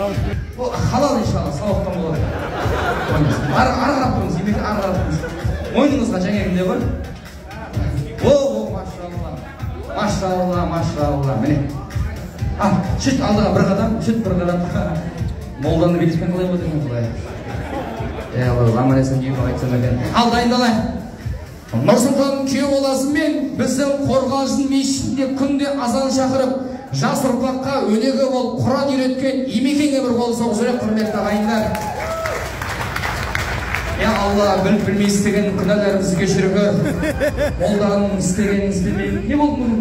Halal inşallah, sağlıktan болады. Ары қарап тұрыңыз, емеке ары қарап тұрыңыз. Мойныңызға жаңағындай бар. Машалла, міне. Шүт алдыға бір қадам, молданы билетпен қалай отырмын құдай. Аман-есен күйеуге айтсам екен. Ал дайындалайын. Нұрсұлтан күйеу боласымен біздің Қорғалжын мешітінде күнде азан шақырып, жас ұрпаққа өнеге болып Құран үйреткен Емекеңе бір қол соғып жүрек, құрметті ағайындар. Алла білмей істеген күнәларымызды кешіріп, молданың істеген істемейін. Не болды мұның?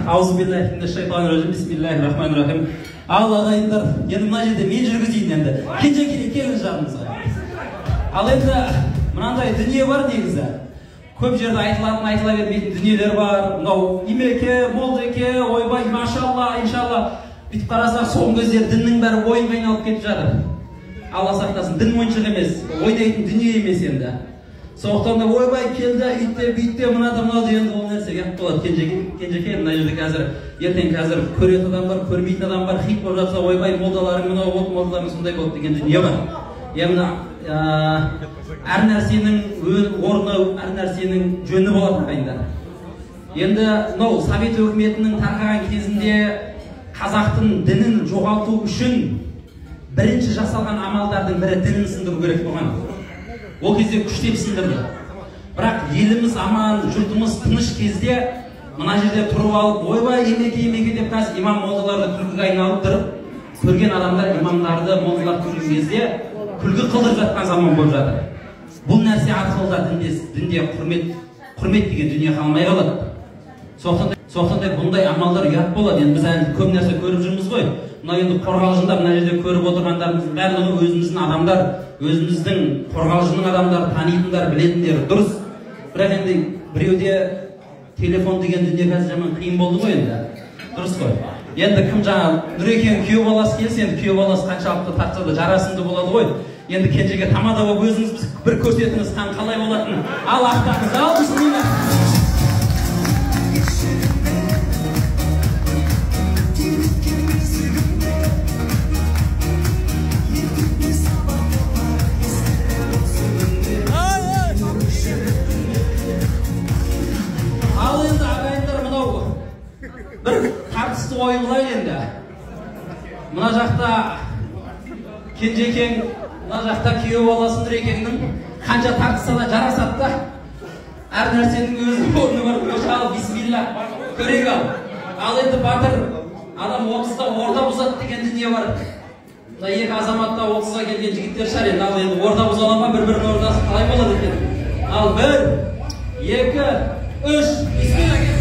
Аузубиллахи минашшайтанирражим. Бисмиллахир-рахманир-рахим. Ал ағайындар, енді мына жерде мен жүргізейін енді. Келіңіз жағымызға. Ал енді мынандай дүние бар негізі. Көп жерде айтыла бермейтін дүниелер бар. Мынау Емеке, Молдеке, ойбай, машалла, иншалла. Бүйтіп қарасақ, соңғы кездері діннің бәрі ойынға айналып кетіп жатыр. Алла сақтасын, дін ойыншық емес, ойдайтын дүние емес енді. Сондықтан да ойбай келді, үйтте, мынада деген ол нәрсе келіп болады. Кенжеке, мына жерде қазір, ертең қазір көретін адам бар, көрмейтін адам бар, хит болып жатса, ойбай молдаларың мынау болды, молдаларың сондай болды деген дүние бар. Яғни әр нәрсенің орны, әр нәрсенің жөні болады ағайындар. Енді мынау Совет өкіметінің тарқаған кезінде қазақтың дінін жоғалту үшін бірінші жасалған амалдардың бірі дінін сындыру керек болған. Ол кезде күштеп сындырды. Бірақ еліміз аман, жұртымыз тыныш кезде мына жерде тұрып алып, ойбай, емеке деп қазір имам молдаларды күлкіге айналып тұрып, көрген адамдар имамдарды, молдалар көрген кезде күлкі қылдырып жатқан заман болып жатыр. Бұл нәрсе арқылы да дінде құрмет деген дүние қалмай қалады. Сондықтан да бұндай амалдар ұят болады. Енді біз әлі көп нәрсе көріп жүрміз ғой. Мына енді Қорғалжында мына жерде көріп отырғандарымыз барлығы өзіміздің адамдар, өзіміздің Қорғалжының адамдары, танитындар, білетіндер дұрыс. Бірақ енді біреуде телефон деген дүние қазір жаман қиын болды ғой енді. Дұрыс қой. Енді кім жаңа Нұрекең күйеу баласы келсе, енді күйеу баласы қаншалықты тартса да жарасымды болады ғой. Енді кенжеге тамада болып өзіңіз бір көрсетіңіз қалай болатынын. Ал ақтаңыз, ал бісмилла. Бір тартысты ойылай енді. Мына жақта Кенжекең, мына жақта күйеу баласы Нұрекеңнің қанша тартыса да жарасады да. Әр нәрсенің өз орны бар. Ошал, бисмилла, көрек ал. Ал енді батыр адам 30-да орда бұзады деген дүние бар. Мына екі азаматта 30-ға келген жігіттер шығар енді. Ал енді орда бұзала ма, бір-бірінің ордасы қалай болады екен? Ал 1, 2, 3, бисмилла кетті.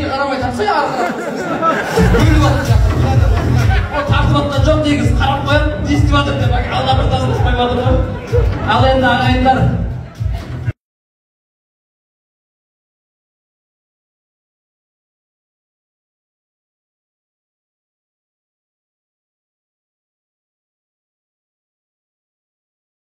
Қарамай тапсай арқылы бөліп атып жатыр. Ол тартып атқан жоқ негіз, қарап қояды, естіп жатыр деп алда бір тасын ұспай батыр ғой. Ал енді ағайындар